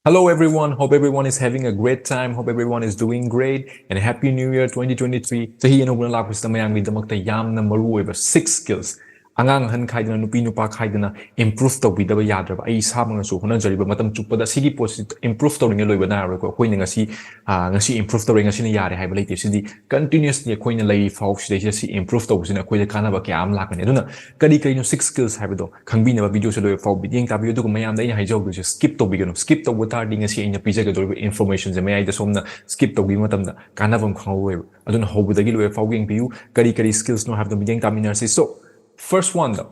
Hello everyone, hope everyone is having a great time, hope everyone is doing great, and Happy New Year 2023. Sahi anubuna lakpasida mayamgidmakta yamna maruoiba 6 skills. Angang han khaidana nupi nupa khaidana improve tawbidaba yadraba ai samangasu honajariba matam chuppada sigi post improve tawringa loiba na ko koina ngasi improve tawringa sina yare haiba leite sidi continuously koina lai faw sida si improve tawsina koina kanaba kyam lakane aduna kadi no 6 skills haiba khangbinaba video se loi faw biding ta video ko mayam dai haijau du skip tawbigano skip tawba tardi ngasi aina pijaga do information je mayai da somna skip tawbi matamda kanabam khawwe aduna hobudagi loi faw ging piu kadi skills no have the biding terminarsi so first one though,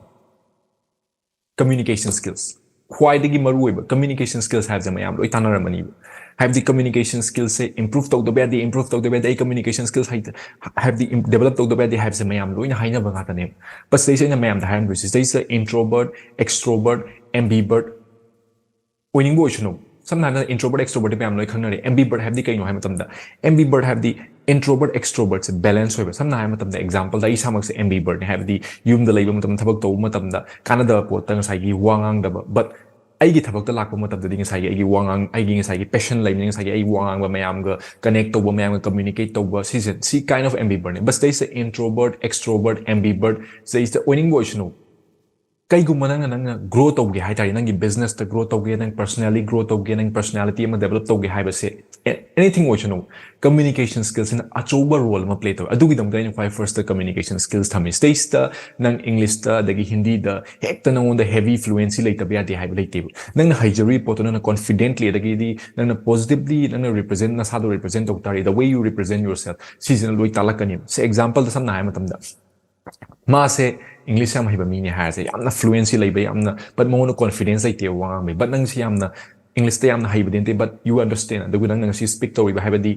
communication skills. Khwaidagi maruoiba communication skills have them mayam loi tanaramani. Have the communication skills say improve to the bed, improve to the bed, communication skills have the developed to the bed, they have the mayam loi na haina bangata name. But they say na mayam the hand which is they say introvert, extrovert, ambivert. Winning boy no. Sometimes introvert, extrovert, mayam loi khangnare. Ambivert have the kaino hamatamda. Ambivert have the introvert extroverts balance hoiba samna hai matam da example da isamak se ambivert have the yum da leiba matam thabak to matam da canada pot tang sai gi wangang da but ai gi thabak da lakpa matam da ding sai gi wangang ai gi sai gi passion lai ning sai gi ai wangang ba mayam ga connect to ba mayam ga communicate to ba see kind of ambivert but they say introvert extrovert ambivert say the winning voice no kai gum nang grow to ge hai tari nang gi business ta grow to ge nang personally grow to ge nang personality ma develop to ge hai ba se anything what you know communication skills in achoba role ma play to adu gi dam da in first the communication skills thami stage ta nang english ta da gi hindi da hekta nang on the heavy fluency later ba de hai ba later nang na hijari pot na confidently da gi di nang na positively nang na represent na sa do represent to tari the way you represent yourself seasonal loi talakani say example da sam na hai matam da ma se English am hiba mini has amna fluency lai bay amna but mo no confidence ai te wang me but nang si amna English te amna hiba dente but you understand the gudang nang si speak to hiba di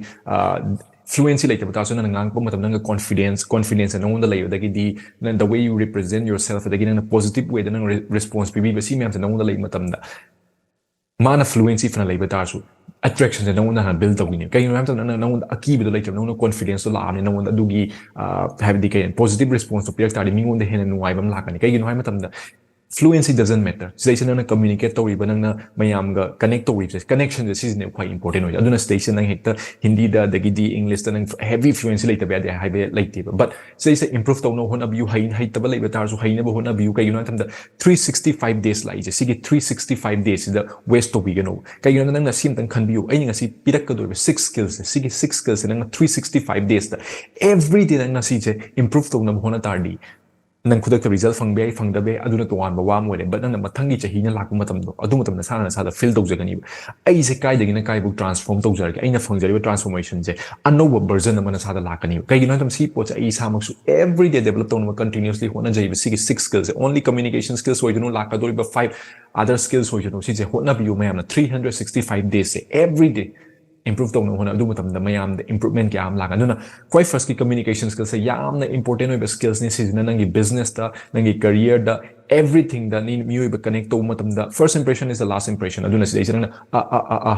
fluency lai te bata so nang ngang po matam nang confidence nang the lai da gi di the way you represent yourself da gi nang positive way da nang response bi si me am nang the lai matam da mana fluency fana lai bata so attraction se nang na build up ni kai no am nang aki bi lai nang confidence so la ni nang dugi have the positive response to peer study mingon de hen no ai bam la kan kai no hai matam da fluency doesn't matter station na communicate to riba nang na mayam ga connect to riba connection is quite important no aduna station nang hita hindi da dagi di english da nang heavy fluency later ba de hai be like but say improve to no hona view hain haita ba later so hain ba hona view kai no tam da 365 days lai je sige 365 days the waste to be you know kai no nang na sim tang khan view ai nga si pirak ka do 6 skills sige 6 skills nang 365 days da every day nang na si je improve to na hona tardi nang kudak the result fang be fang da be aduna to wan ba wa mo le but nang mathangi chahi na lakku matam do adu matam na sa da fill to jagani ai se kai dagi na kai bu transform to jar ai na fang jari transformation je another version na sa da lakani kai gi na tam si po cha ai sa mak su every day develop to no continuously hona jai 6 skills only communication skills so you know laka do 5 other skills so you know si je hona bi you mayam na 365 days every day improve to no hona adu matam da mayam the improvement kya am laga aduna koi first ki communication skills se yam na important oi skills ni season nangi business da nangi career da everything da ni mi oi connect to matam da first impression is the last impression aduna se na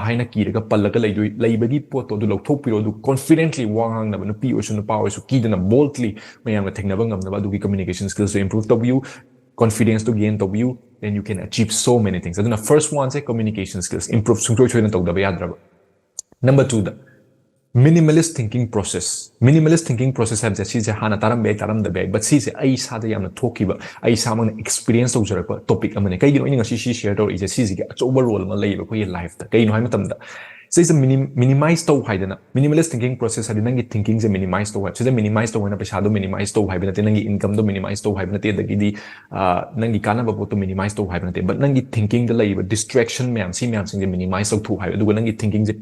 haina ki ga pallaga lai bagi po to du lok thok piro du confidently wang na no pi o su no power su ki na boldly mayam ga thekna bangam na du ki communication skills to improve to you confidence to gain to you then you can achieve so many things aduna first one say communication skills improve sung choi na to da ba yadra Number 2, the minimalist thinking process. Minimalist thinking process have she say hana taram the bag, but she say ai sa da yam na thoki ba ai sa mang experience to jara topic amane kai gi no inga shi share to is she ga overall ma lai ba ko life da kai no hai matam da say is minimize to hai da minimalist thinking process ha nangi thinking se minimize to so the minimize to na paisa do minimize to hai ba na nangi income do minimize to hai ba na te da gi di nangi kana ba to minimize to hai ba na te but nangi thinking da lai ba distraction me am sing the minimize to hai do nangi thinking je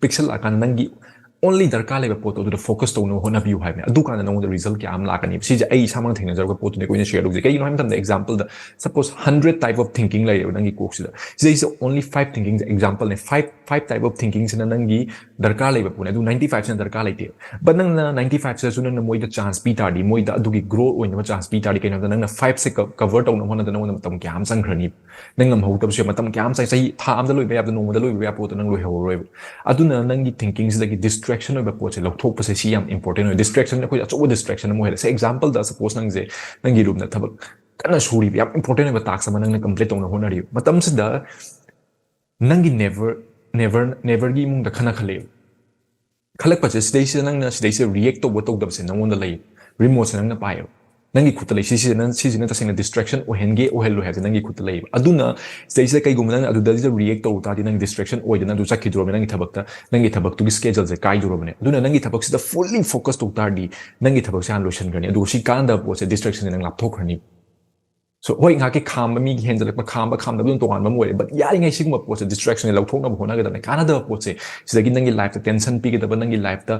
pixel akan nangi only darkar leba poto to the focus to no hona view hai me adu kana no the result ki am la kani si je ai samang thengna jar ko poto ne ko ne share do je kai no ham tam the example the suppose 100 type of thinking lai nangi kok si da is only 5 thinking example ne 5 type of thinking sin nangi darkar leba pune adu 95 sin darkar lai te but nang 95 se sun na moi the chance pi ta di moi da adu gi grow oin ma chance pi ta di kai na nang 5 se cover to no hona da no tam ki am sang khrani nang lam ho tam se matam ki am sai sai tha am da loi ba ya no da loi ba ya poto nang loi ho roi adu na nangi thinking is like distraction of a poche lok thok pa se si am important distraction ko acho distraction mo hele say example da suppose nang je nang gi room na thabak kana suri yam important ba task ma nang na complete tong na honari matam se da nangi never gi mung da khana khale khalak pa stage nang na stage react to what to se nang on the lay remote se nang na pai nangi khut lay si na ta sing distraction o henge o hello ha nangi khut lay aduna stage kai gum nang adu da react to ta di nang distraction o na du chakhi dro nangi thabak tu schedule se kai dro bane aduna nangi thabak se fully focus to ta di nangi thabak se an lotion garni adu si kan da po se distraction nang lap thok rani so hoi nga ke kham mi gi hendel ma kham da bun tongan ma moy but ya ngai sigma po se distraction lau thok na bhona ga da kana da po se sidagi nangi life ta tension pi ga da nangi life ta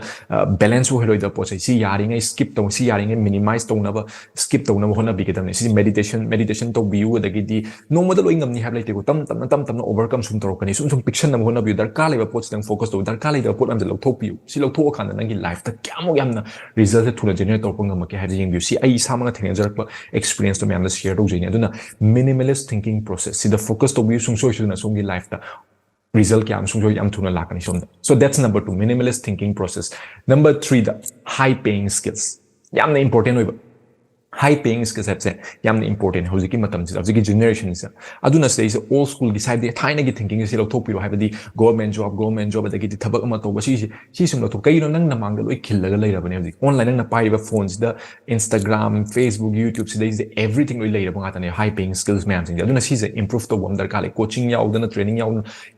balance ho heloi da po se si yari ngai skip to si yari ngai minimize to na ba skip to na hona bi ga da ne si meditation to bi u da gi di no ma da loi ngam ni have like te ko tam na overcome sum to kani sum fiction na hona bi dar ka le ba po se dang focus to dar ka le da po am lau thok bi si lau thok khan nangi life ta kyamo yamna result ta thuna generate to ngam ke have jing bi si ai sa ma theng jar experience to me am share to aduna minimalist thinking process see the focus to be sung so na sung gi life ta result kya am sung so am thuna lakani som so that's number 2 minimalist thinking process number 3 the high paying skills yamna important hoiba high paying skills have yamna important hojiki matam si hojiki generation is aduna say is old school gi side thaina gi thinking is lo thopiro haibadi government job adagi di thabak ama to si sum lo to kai no nang na mangda loi khillaga leirabane hoji online nang na paiba phones da Instagram Facebook YouTube sida is everything loi leiraba ngata ne high paying skills man sing aduna si se improve to bom dar kale coaching yaudana training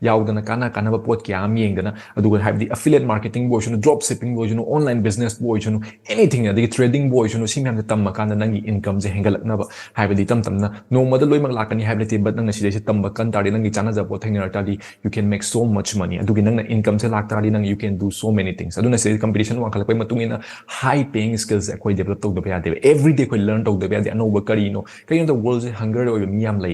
yaudana kana ba pot kya am yengdana aduga haibadi affiliate marketing boy shono drop shipping boy shono online business boy shono anything adagi trading boy shono si man tam makana nangi income je hengalak na ba haibadi tam na no mada loi mak lakani haibadi but nang sidai se tamba kan tari nangi chana ja po thengna tari you can make so much money adugi nang na income se lak tari nang you can do so many things aduna se competition wa khalak pai matungina high paying skills koi develop to da ya de every day koi learn to da ya de ANOUB kari no kai the world is hunger oi miyam lai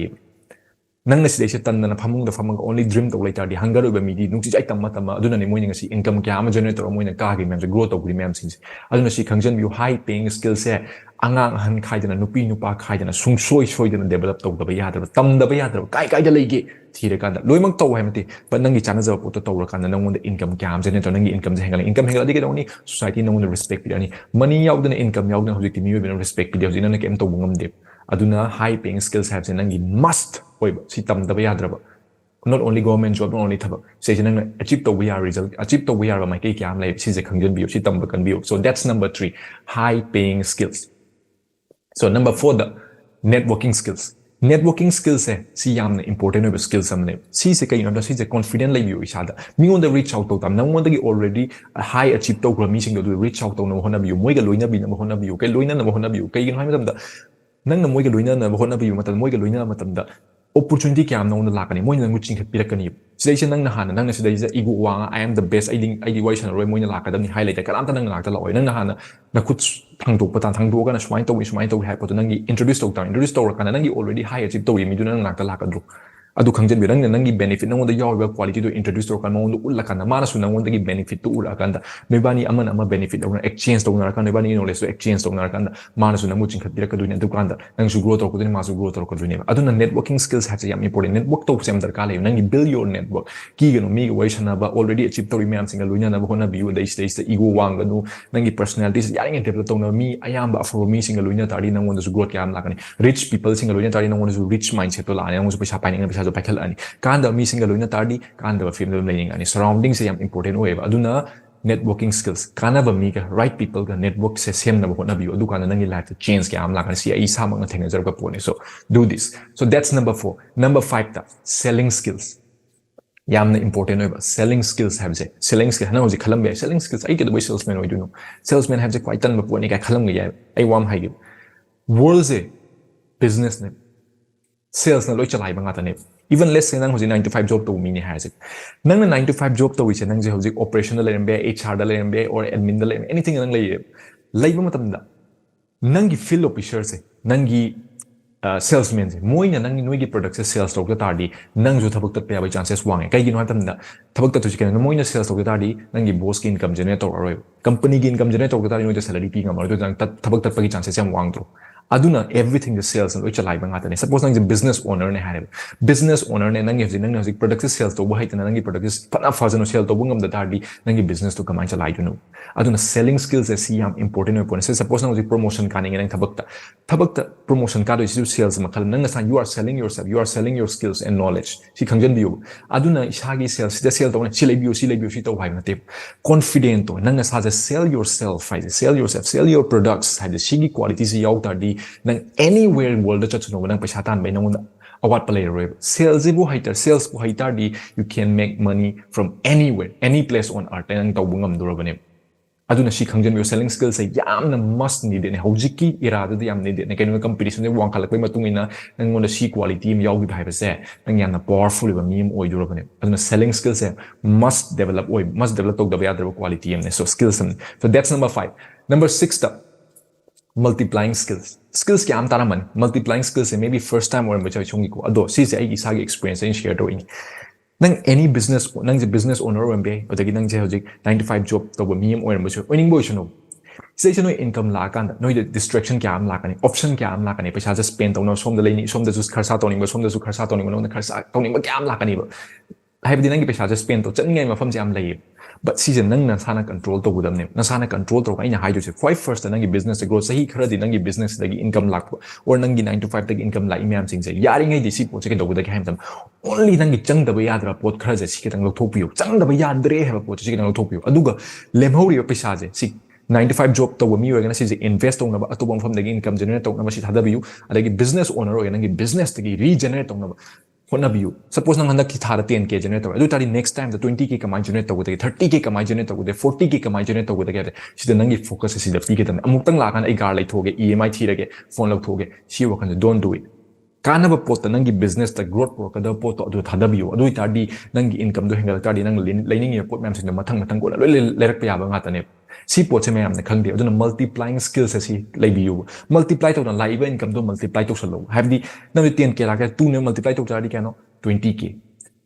nang na sidai se tan na phamung da phamang only dream to lai tari hunger oi mi di nungsi jai tam aduna ne moi ngasi income kya ama generator moi na ka gi mem se grow to gri mem sin aduna si khangjan you high paying skills se angang han khaidana nupi nupa khaidana soi dana develop to da ya da tam da ya da kai da leige thire kan da loimang to hai mati but nangi chana ja po to ra kan nang on the income kyam je ne to nangi income je hengal di ke doni society nang on respect bi ani money yaudana income yaudana hojik ti mi be respect bi de na kem to bungam de aduna high paying skills have je nangi must oi ba si tam da ya da ba not only government job not only thabak se je nang achieve to we are result achieve to we are ba mai ke kyam lai si je khangjan bi si tam ba kan bi so that's number 3 high paying skills. So number 4 the networking skills. Networking skills hai si yamna important hoiba skills amne si se kai no si je confident lai bi isa da mi on the reach out to tam nang on the already high achieve to gram sing do reach out to no hona bi moi ga loina bi na hona bi kai loina na hona bi kai gin hai matam da nang na moi ga loina na hona bi matam moi ga loina matam da opportunity kya am na on lakani moi nang ching khat pirakani sidai se nang na hana nang na sidai je ego wanga I am the best I di wise na roi moi na lakadam ni highlight kalam ta nang lakta loi nang na hana na khut thang do patan thang do ga na swine to hai pot nang introduce to kana nang already high achieve to mi du nang lakta lakadru adu khangjen bi nang nangi benefit nang on the yaw quality to introduce to kan mon ul lakana mana su nang on the benefit to ul akanda mebani ama benefit or exchange to na kan mebani knowledge to exchange to na kan mana su nang ching khat pira ka du ne du kan da nang su grow to ko ma su grow to ko du ne adu na networking skills has yam important network to sem dar ka le nang build your network ki ga no mi ga waisana ba already achieve to mi am singa lunya na ba hona bi the stage the ego wang ga no nang personality ya ngi develop to na mi ayamba for me singa lunya tari nang on the growth ya am lakani rich people singa lunya tari nang on the rich mindset to la nang su paisa pai nang so pathal ani kan da mi single loina tardi kan da film learning ani surrounding se yam important oeba aduna networking skills kana ba mi ga right people ga network se sem na ba bi adu kan nangi life change ke am la kan si ai sa mang theng jar ga pone so do this so that's number 4 number 5 ta selling skills yamna important oeba selling skills have je selling skill na hoji khalam be selling skills ai ke the salesman oi do no salesman have je quite tan ba pone ka khalam ga ai wam hai world se business ne sales na loi chalai ba ngata ne even less nang hoji 9 to 5 job to mi ni has it nang 9 to 5 job to wi nang je hoji operational lembe HR da lembe or admin da lembe anything nang lai ba matam da nang gi field officer se nang gi salesman se moi na nang noi gi product se sales to ta di nang ju thabak tat pe ba chances wang kai gi no tam da thabak tat to ken moi na sales to ta di nang gi boss ki income generator aroi company gi income generator ta di noi salary pi ngam ro to nang thabak tat pa gi chances yam wang tro aduna everything the sales and which alai banga tane suppose nang business owner ne hare business owner ne nang nang product sales to bahai tane nang product pana fazano sell to bungam da tardi nang business to kamai chalai you know aduna selling skills is yam important point say suppose nang promotion kaning nang thabakta promotion ka do is sales makal nang sa you are selling yourself you are selling your skills and knowledge si khangjan biu aduna ishagi sales the sell to si lebiu si to bhai mate confident to nang sa sell yourself sell yourself sell your products have the shigi quality si yaw tardi nang anywhere in world cha chuno nang paisa tan bai nang awat play roy sales bu haiter sales bu haiter di you can make money from anywhere any place on earth nang taw bungam durabane aduna shi khangjan yo selling skills say yamna must need ne hojiki irada de yam need ne kaino competition de wang khalak bai matungina nang ngon shi quality mi yaw bi bhai ba se nang yamna powerful ba mi oi durabane aduna selling skills say must develop tok da ba other quality ne so skills so that's number 5 number 6 ta multiplying skills kya am tara man multiplying skills maybe first time or macha chungi ko ado si se ai isa ge experience in share do in nang any business nang je business owner or mbe odagi nang je hojik 9 to 5 job to ba miem or macha earning boy chuno se chuno income la kan no the distraction kya am la kan option kya am la kan paisa just spend to no som de leini som de just kharsa to ning ba som de just kharsa to ning no kharsa to ning ba kya am la kan ba hai bi nang paisa just spend to chan ngai ma pham jam lai but season nang na sana control to budam ne na sana control to kaina hai jo quite first nang business grow sahi khara di nang business dagi income lak or nang 9 to 5 dagi income lai myam sing se yari ngai di si po che ke do da ke ham tam only nang chang da ba yadra pot khara je si ke tang lok thok piu chang da ba yadre ha po che ke tang lok thok piu aduga lemhori paisa je si 9 to 5 job to mi or gana si invest on ba atobam pham dagi income generate to na ba si thada biu adagi business owner or nang business dagi regenerate to na hona biu suppose nang handak ki thara 10k generate to adu tari next time the 20k kamai generate to de 30k kamai generate to de 40k kamai generate to de si the nang focus si the pk tam amuk tang la kan ai gar lai thoge emi thirage phone lok thoge si wa kan don't do it kana ba pot nang business the growth pro ka da pot to adu thada biu adu tari nang income do hengal tari nang lining ye pot mam sin mathang ko loi lerak pa ya ba nga ta ne si pot se mayam ne khang de adu multiplying skills si lai biu multiply to na lai ba income do multiply to salo have the nang 10k la ka 2 ne multiply to tari kano 20k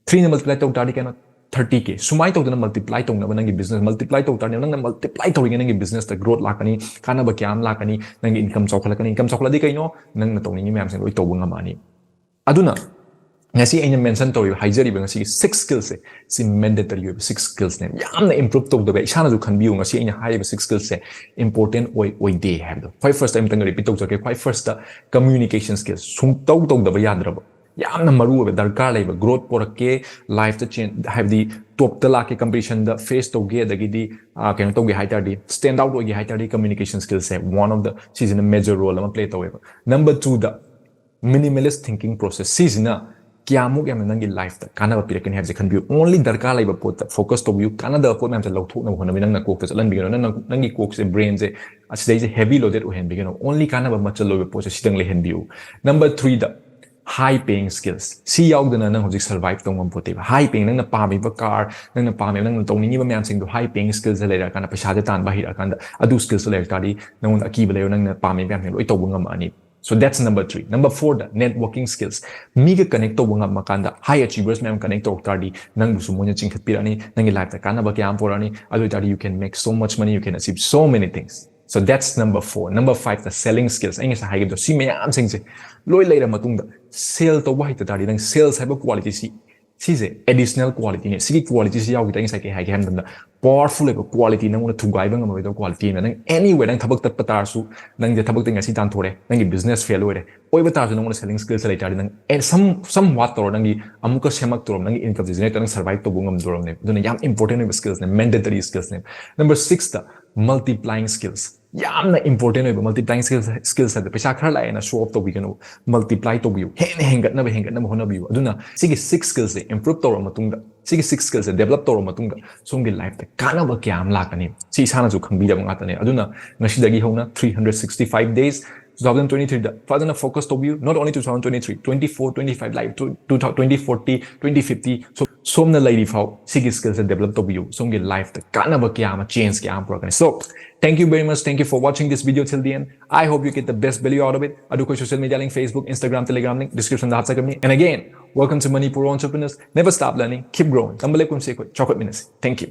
3 ne multiply to tari kano 30k sumai to na multiply to na nang business multiply to tari nang multiply to nang business the growth la kani kana ba kyam la kani nang income chokhala kani income chokhala di kaino nang na to ni mayam sin loi to bunga mani aduna ngasi aina mention to you haijari ba ngasi 6 skills si mandatory 6 skills ne yamna improve to the isana ju khan biu ngasi aina high 6 skills se important oi day have the first time tang repeat to ke first communication skills sum to da ba yadra ba yamna maru ba darkar lai ba growth porake life to change have the top the la ke competition the face to ge da gi di ken to ge high di stand out ge high di communication skills se one of the season a major role am play to number 2 the minimalist thinking process season Kiamuk yam nangi life ta kana ba pirekin have kan bi only darkar lai ba pot focus to you kana da pot nam ta lok thok na hona nang na kok ta lan bi no nangi kok se brain se asdai se heavy loaded o hen bi no only kana ba machal lo pot se sidang le hen bi number 3 da high paying skills si yaw dana nang hojik survive tong ngam pote high paying nang na pa mi ba car nang na pa mi nang tong ni ba myam sing do high paying skills le ra kana paisa de tan ba hi ra kan da adu skills le ta di nang aki ba le nang na pa mi ba loi to ngam ani so that's number 3 number 4 the networking skills miga connect to ngam makanda high achievers mem connect to tardi nang busu monya chingkhat pirani nang life ta kana ba kyam porani adu tardi you can make so much money you can achieve so many things so that's number 4 number 5 the selling skills ai sa high do si me am sing se loi leira matung da sell to wai ta tardi nang sales have quality si se additional quality ne si quality si yaw gi ta sai ke high ham da powerful quality nang una thugai bang ma do quality na nang anywhere nang thabak tat patar su nang je thabak ting asi tan thore nang gi business fail ore oi bata su nang una selling skills lai tari nang some what tor nang gi amuka semak tor nang income generate nang survive to bungam dorom ne duna yam important skills ne mandatory skills ne number 6 the multiplying skills yamna important oi multiplying skills the paisa khar lai na show up to we can multiply to you hengat na hona biu aduna sigi 6 skills improve tor matung da sigi 6 skills develop tor matung da song gi life ta kana ba kyam lakani si sana ju khangbi da nga ta ne aduna ngasi dagi hona 365 days 2023 da further focus to view not only 2023 24 25 live to 2040 2050 so somna lady fau sigi skills develop to view song gi life ta kana ba kyam change kyam pro so thank you very much thank you for watching this video till the end I hope you get the best value out of it adu ko social media link Facebook Instagram Telegram link description da hatsa kamni and again welcome to Manipur Entrepreneurs never stop learning keep growing TAMBA LEPKUMSI CHAOKHATMINASI thank you